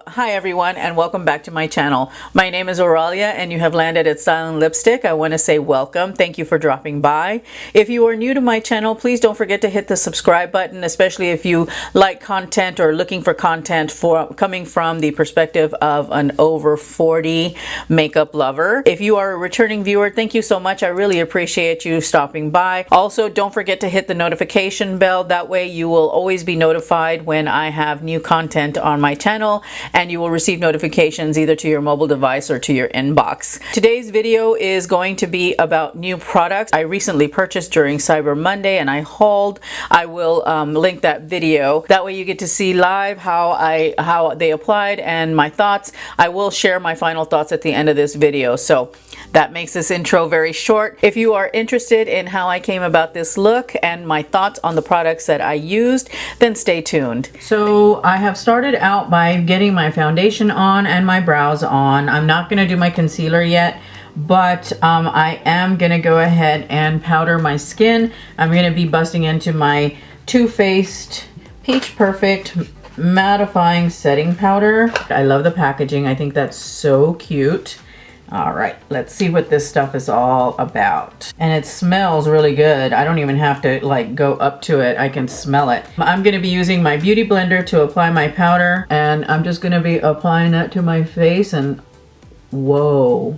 Hi everyone, and welcome back to my channel. My name is Aurelia and you have landed at Style and Lipstick. I want to say welcome. Thank you for dropping by. If you are new to my channel, please don't forget to hit the subscribe button, especially if you like content or looking for content coming from the perspective of an over 40 makeup lover. If you are a returning viewer, thank you so much. I really appreciate you stopping by. Also, don't forget to hit the notification bell. That way you will always be notified when I have new content on my channel, and you will receive notifications either to your mobile device or to your inbox. Today's video is going to be about new products I recently purchased during Cyber Monday and I hauled. I will link that video. That way you get to see live how they applied and my thoughts. I will share my final thoughts at the end of this video. So that makes this intro very short. If you are interested in how I came about this look and my thoughts on the products that I used, then stay tuned. So I have started out by getting my foundation on and my brows on. I'm not going to do my concealer yet, but I am going to go ahead and powder my skin. I'm going to be busting into my Too Faced Peach Perfect mattifying setting powder. I love the packaging. I think that's so cute. All right, let's see what this stuff is all about. And it smells really good. I don't even have to like go up to it. I can smell it. I'm gonna be using my beauty blender to apply my powder, and I'm just gonna be applying that to my face, and whoa.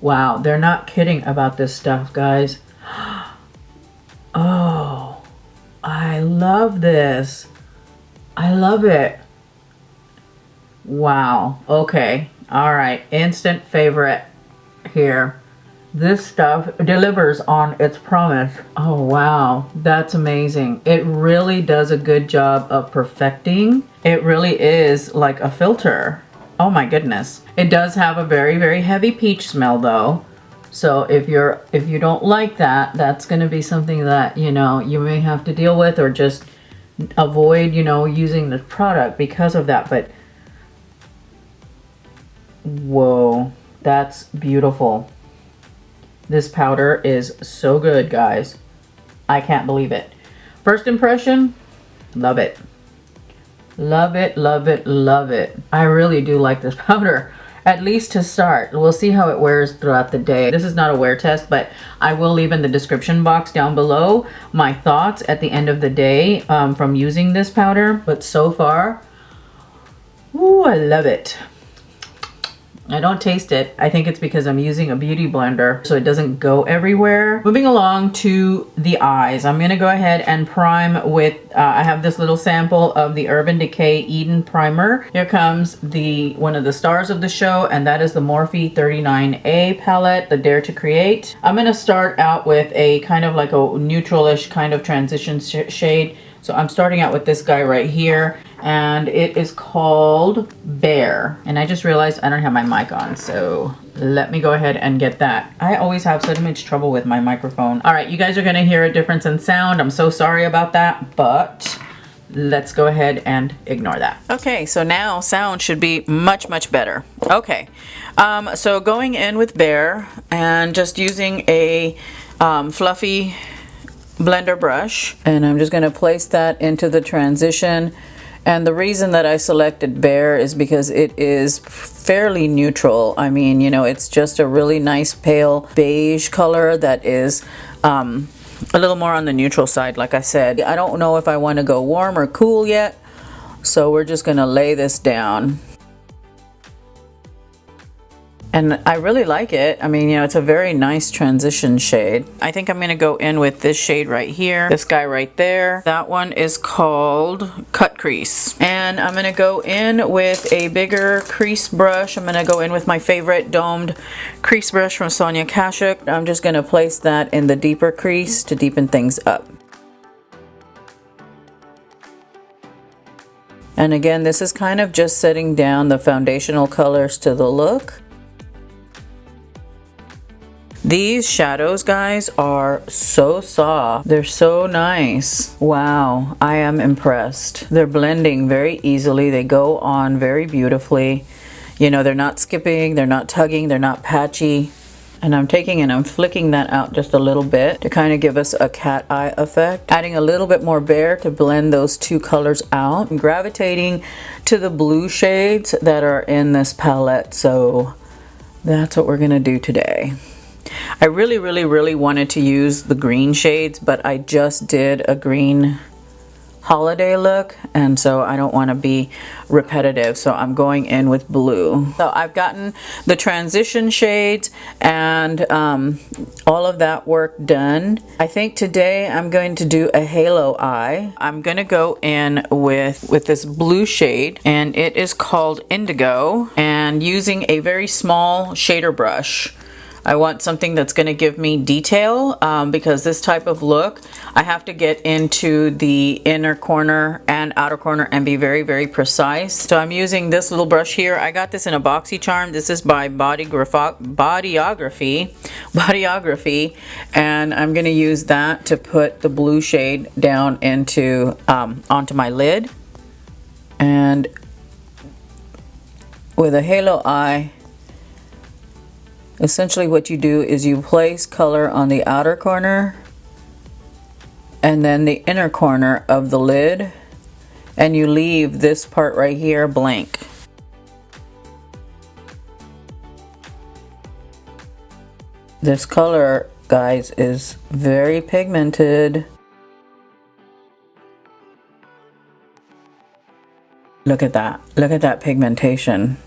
Wow, they're not kidding about this stuff, guys. Oh, I love this. I love it. Wow, okay. All right, instant favorite here. This stuff delivers on its promise. Oh wow, that's amazing. It really does a good job of perfecting. It really is like a filter. Oh my goodness. It does have a very, very heavy peach smell though. So if you don't like that, that's gonna be something that, you know, you may have to deal with or just avoid, you know, using the product because of that. But whoa, that's beautiful. This powder is so good, guys. I can't believe it. First impression, love it. Love it, love it, love it. I really do like this powder, at least to start. We'll see how it wears throughout the day. This is not a wear test, but I will leave in the description box down below my thoughts at the end of the day from using this powder. But so far, ooh, I love it. I don't taste it. I think it's because I'm using a beauty blender so it doesn't go everywhere. Moving along to the eyes. I'm gonna go ahead and prime with, I have this little sample of the Urban Decay Eden Primer. Here comes one of the stars of the show, and that is the Morphe 39A palette, the Dare to Create. I'm gonna start out with a kind of like a neutralish kind of transition shade. So I'm starting out with this guy right here, and it is called Beige. And I just realized I don't have my mic on, so let me go ahead and get that. I always have so much trouble with my microphone. All right, you guys are gonna hear a difference in sound. I'm so sorry about that, but let's go ahead and ignore that. Okay, so now sound should be much, much better. Okay, so going in with Beige and just using a fluffy blender brush, and I'm just going to place that into the transition. And the reason that I selected Beige is because it is fairly neutral. I mean, you know, it's just a really nice pale beige color that is a little more on the neutral side. Like I said, I don't know if I want to go warm or cool yet, so we're just going to lay this down. And I really like it. I mean, you know, it's a very nice transition shade. I think I'm going to go in with this shade right here. This guy right there. That one is called Cut Crease. And I'm going to go in with a bigger crease brush. I'm going to go in with my favorite domed crease brush from Sonia Kashuk. I'm just going to place that in the deeper crease to deepen things up. And again, this is kind of just setting down the foundational colors to the look. These shadows, guys, are so soft. They're so nice. Wow, I am impressed. They're blending very easily. They go on very beautifully. You know, they're not skipping, they're not tugging, they're not patchy. And I'm taking and I'm flicking that out just a little bit to kind of give us a cat eye effect. Adding a little bit more Bare to blend those two colors out. I'm gravitating to the blue shades that are in this palette, so that's what we're gonna do today. I really wanted to use the green shades, but I just did a green holiday look, and so I don't want to be repetitive, so I'm going in with blue. So I've gotten the transition shades and all of that work done. I think today I'm going to do a halo eye. I'm gonna go in with this blue shade, and it is called Indigo, and using a very small shader brush. I want something that's going to give me detail because this type of look, I have to get into the inner corner and outer corner and be very precise. So I'm using this little brush here. I got this in a BoxyCharm. This is by Bodyography, and I'm going to use that to put the blue shade down into onto my lid. And with a halo eye, essentially what you do is you place color on the outer corner and then the inner corner of the lid, and you leave this part right here blank. This color, guys, is very pigmented. Look at that. Look at that pigmentation.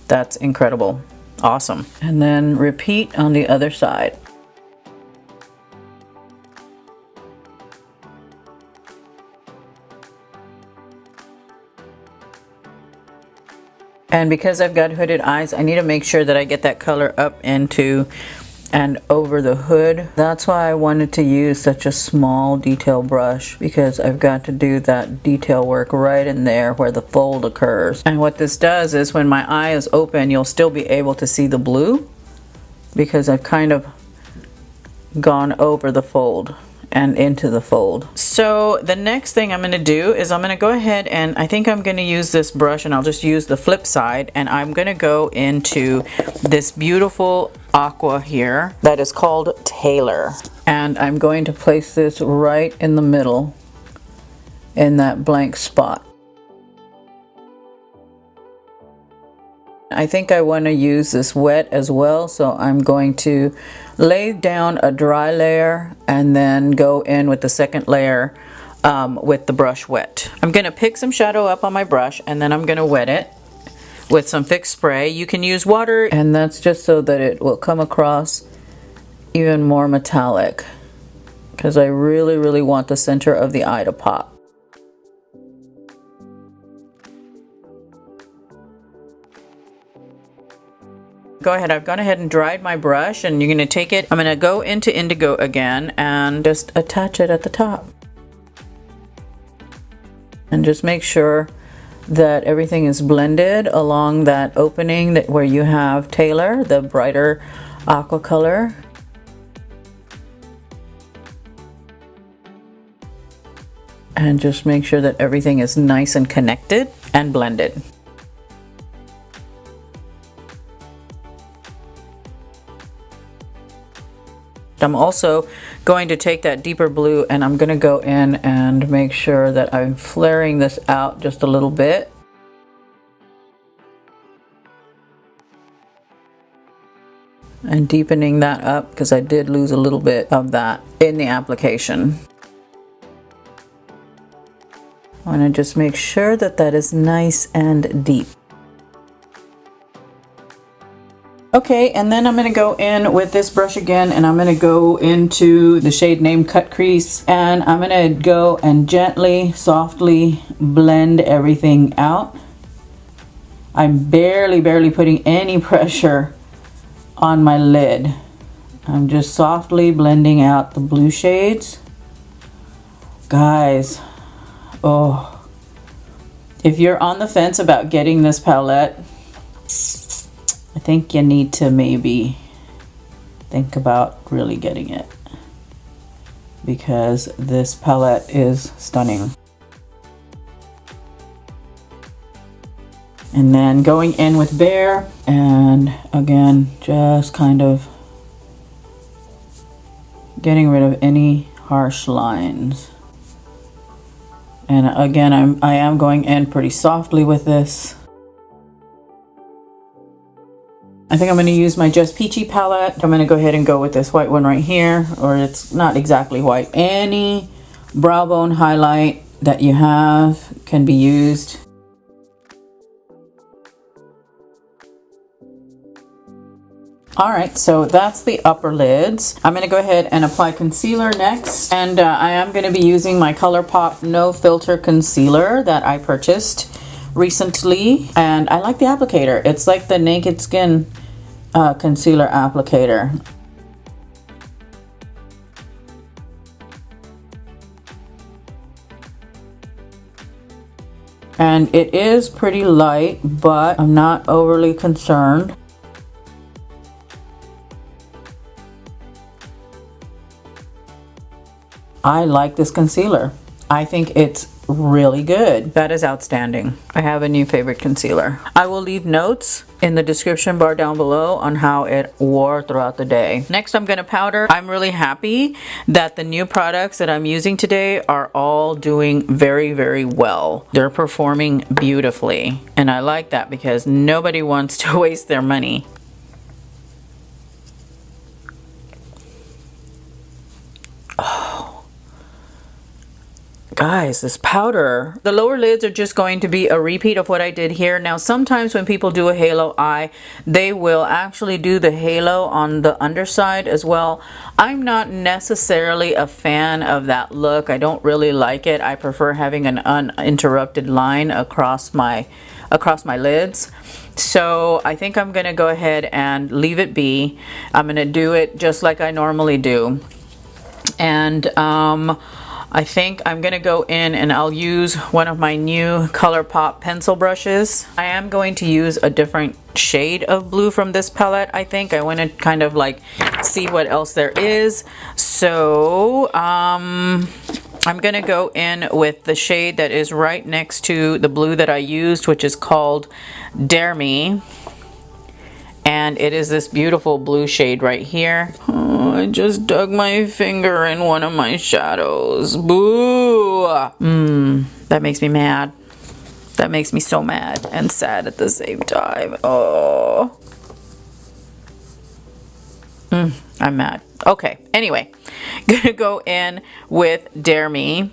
That's incredible. Awesome. And then repeat on the other side. And because I've got hooded eyes, I need to make sure that I get that color up into and over the hood. That's why I wanted to use such a small detail brush, because I've got to do that detail work right in there where the fold occurs. And what this does is when my eye is open, you'll still be able to see the blue because I've kind of gone over the fold and into the fold. So the next thing I'm going to do is I'm going to go ahead and I think I'm going to use this brush, and I'll just use the flip side, and I'm going to go into this beautiful aqua here that is called Taylor, and I'm going to place this right in the middle in that blank spot. I think I want to use this wet as well, so I'm going to lay down a dry layer and then go in with the second layer with the brush wet. I'm going to pick some shadow up on my brush, and then I'm going to wet it with some fixed spray. You can use water, and that's just so that it will come across even more metallic, because I really want the center of the eye to pop. Go ahead, I've gone ahead and dried my brush, and you're going to take it, I'm going to go into Indigo again and just attach it at the top. And just make sure that everything is blended along that opening that where you have Taylor, the brighter aqua color. And just make sure that everything is nice and connected and blended. I'm also going to take that deeper blue, and I'm going to go in and make sure that I'm flaring this out just a little bit. And deepening that up, because I did lose a little bit of that in the application. I want to just make sure that that is nice and deep. Okay, and then I'm going to go in with this brush again, and I'm going to go into the shade named Cut Crease, and I'm going to go and gently, softly blend everything out. I'm barely putting any pressure on my lid. I'm just softly blending out the blue shades. Guys, oh, if you're on the fence about getting this palette, I think you need to maybe think about really getting it, because this palette is stunning. And then going in with Bare, and again, just kind of getting rid of any harsh lines. And again, I am going in pretty softly with this. I think I'm going to use my Just Peachy palette. I'm going to go ahead and go with this white one right here, or it's not exactly white. Any brow bone highlight that you have can be used. Alright, so that's the upper lids. I'm going to go ahead and apply concealer next. And I am going to be using my ColourPop No Filter concealer that I purchased recently. And I like the applicator. It's like the Naked Skin concealer applicator. And it is pretty light, but I'm not overly concerned. I like this concealer. I think it's really good. That is outstanding. I have a new favorite concealer. I will leave notes in the description bar down below on how it wore throughout the day. Next, I'm gonna powder. I'm really happy that the new products that I'm using today are all doing very, very well. They're performing beautifully. And I like that because nobody wants to waste their money. Guys, this powder, the lower lids are just going to be a repeat of what I did here. Now, sometimes when people do a halo eye, they will actually do the halo on the underside as well. I'm not necessarily a fan of that look. I don't really like it. I prefer having an uninterrupted line across my lids. So I think I'm gonna go ahead and leave it be. I'm gonna do it just like I normally do. And I think I'm gonna go in and I'll use one of my new ColourPop pencil brushes. I am going to use a different shade of blue from this palette. I think I want to kind of like see what else there is. So I'm gonna go in with the shade that is right next to the blue that I used, which is called Dare Me. And it is this beautiful blue shade right here. Oh, I just dug my finger in one of my shadows. Boo! That makes me mad. That makes me so mad and sad at the same time. Oh. I'm mad. Okay, anyway. Gonna go in with Dare Me.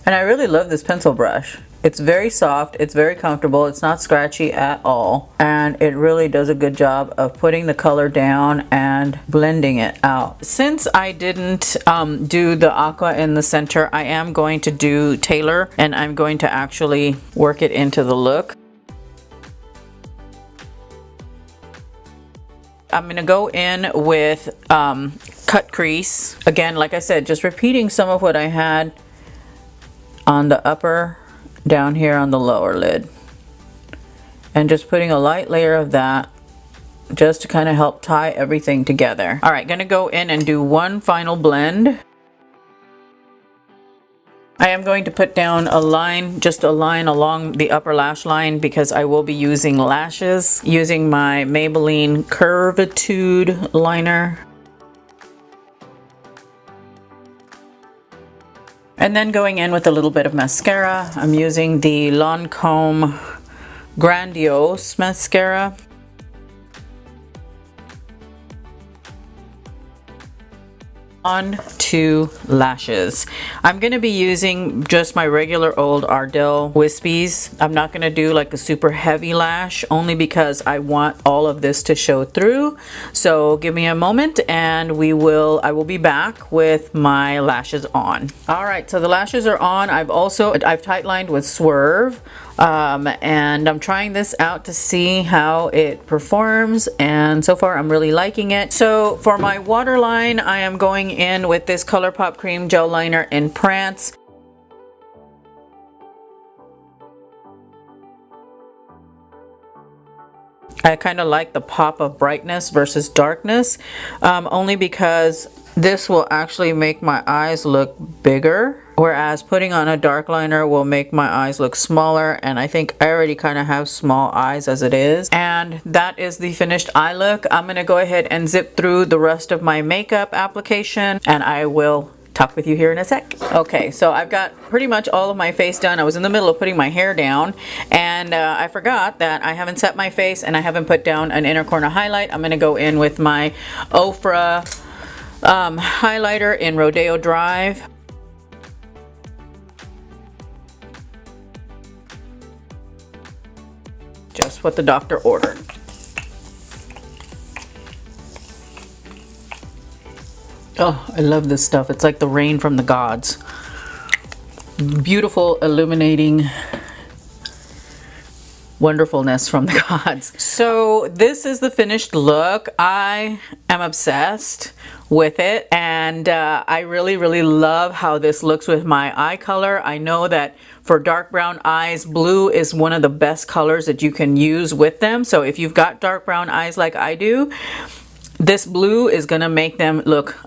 And I really love this pencil brush. It's very soft, it's very comfortable, it's not scratchy at all, and it really does a good job of putting the color down and blending it out. Since I didn't do the aqua in the center, I am going to do Tailor, and I'm going to actually work it into the look. I'm going to go in with Cut Crease. Again, like I said, just repeating some of what I had on the upper down here on the lower lid, and just putting a light layer of that just to kind of help tie everything together. All right, gonna go in and do one final blend. I am going to put down a line, just a line along the upper lash line, because I will be using lashes using my Maybelline Curvitude liner. And then going in with a little bit of mascara. I'm using the Lancome Grandiose mascara. On to lashes. I'm going to be using just my regular old Ardell Wispies. I'm not going to do like a super heavy lash, only because I want all of this to show through. So give me a moment and I will be back with my lashes on. All right, so the lashes are on. I've tight lined with Swerve. And I'm trying this out to see how it performs, and so far I'm really liking it. So for my waterline, I am going in with this ColourPop Cream Gel Liner in Prance. I kind of like the pop of brightness versus darkness, only because this will actually make my eyes look bigger. Whereas putting on a dark liner will make my eyes look smaller, and I think I already kind of have small eyes as it is. And that is the finished eye look. I'm gonna go ahead and zip through the rest of my makeup application, and I will talk with you here in a sec. Okay, so I've got pretty much all of my face done. I was in the middle of putting my hair down, and I forgot that I haven't set my face and I haven't put down an inner corner highlight. I'm gonna go in with my Ofra highlighter in Rodeo Drive. Just what the doctor ordered. Oh, I love this stuff. It's like the rain from the gods. Beautiful, illuminating wonderfulness from the gods. So this is the finished look. I am obsessed with it, and I really love how this looks with my eye color. I know that for dark brown eyes, blue is one of the best colors that you can use with them. So if you've got dark brown eyes like I do, this blue is gonna make them look,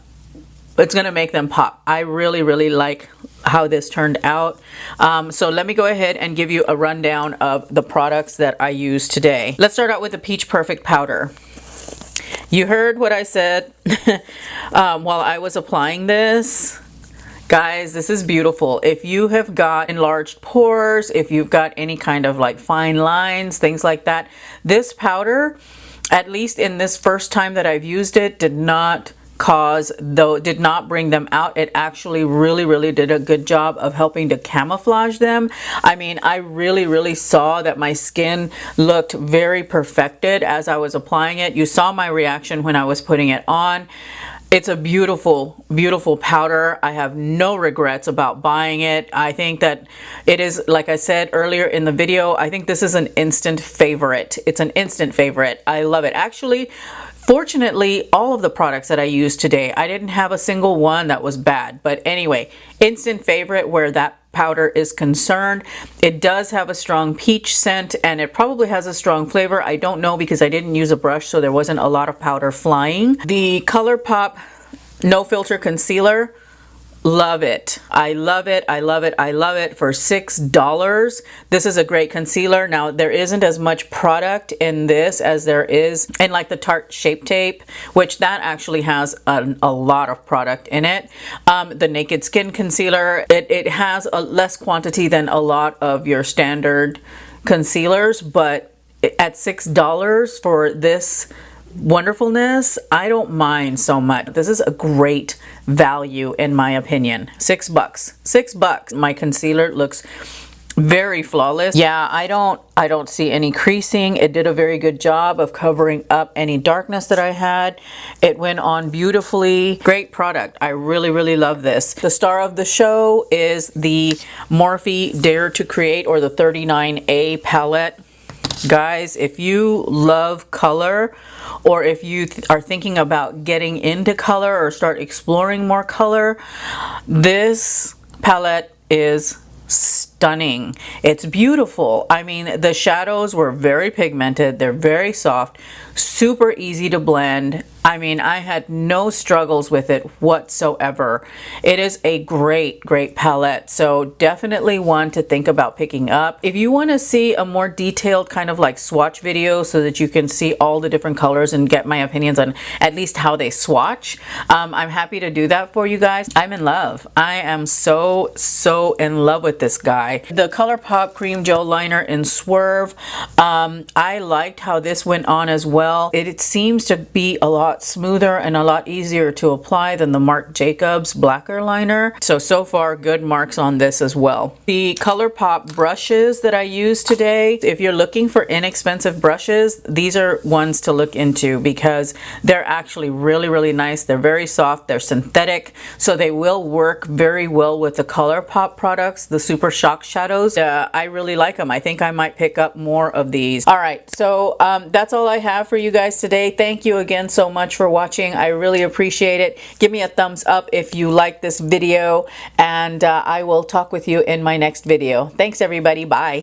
it's gonna make them pop. I really like how this turned out. So let me go ahead and give you a rundown of the products that I used today. Let's start out with the Peach Perfect powder. You heard what I said while I was applying this. Guys, this is beautiful. If you have got enlarged pores, if you've got any kind of like fine lines, things like that, this powder, at least in this first time that I've used it, did not bring them out. It actually really did a good job of helping to camouflage them. I mean, I really saw that my skin looked very perfected as I was applying it. You saw my reaction when I was putting it on. It's a beautiful powder. I have no regrets about buying it. I think that it is, like I said earlier in the video, I think this is an instant favorite. It's an instant favorite. I love it. Actually, fortunately, all of the products that I used today, I didn't have a single one that was bad. But anyway, instant favorite where that powder is concerned. It does have a strong peach scent, and it probably has a strong flavor. I don't know because I didn't use a brush, so there wasn't a lot of powder flying. The ColourPop No Filter Concealer, love it. I love it. I love it. I love it. For $6, this is a great concealer. Now, there isn't as much product in this as there is in like the Tarte Shape Tape, which that actually has a lot of product in it. The Naked Skin Concealer, it has a less quantity than a lot of your standard concealers, but at $6 for this wonderfulness, I don't mind so much. This is a great value in my opinion. $6. $6. My concealer looks very flawless. Yeah, I don't see any creasing. It did a very good job of covering up any darkness that I had. It went on beautifully. Great product. I really love this. The star of the show is the Morphe Dare to Create, or the 39A palette. Guys, if you love color, or if you are thinking about getting into color or start exploring more color, this palette is stunning. It's beautiful. I mean, the shadows were very pigmented. They're very soft, super easy to blend. I mean, I had no struggles with it whatsoever. It is a great palette, so definitely one to think about picking up. If you want to see a more detailed kind of like swatch video so that you can see all the different colors and get my opinions on at least how they swatch, I'm happy to do that for you guys. I'm in love. I am so in love with this guy. The ColourPop Cream Gel Liner in Swerve, I liked how this went on as well. It seems to be a lot smoother and a lot easier to apply than the Marc Jacobs Blacker Liner. So far, good marks on this as well. The ColourPop brushes that I used today, if you're looking for inexpensive brushes, these are ones to look into because they're actually really nice. They're very soft. They're synthetic, so they will work very well with the ColourPop products, the Super Shock Shadows. I really like them. I think I might pick up more of these. All right, so that's all I have for you guys today. Thank you again so much for watching. I really appreciate it. Give me a thumbs up if you like this video, and I will talk with you in my next video. Thanks everybody. Bye.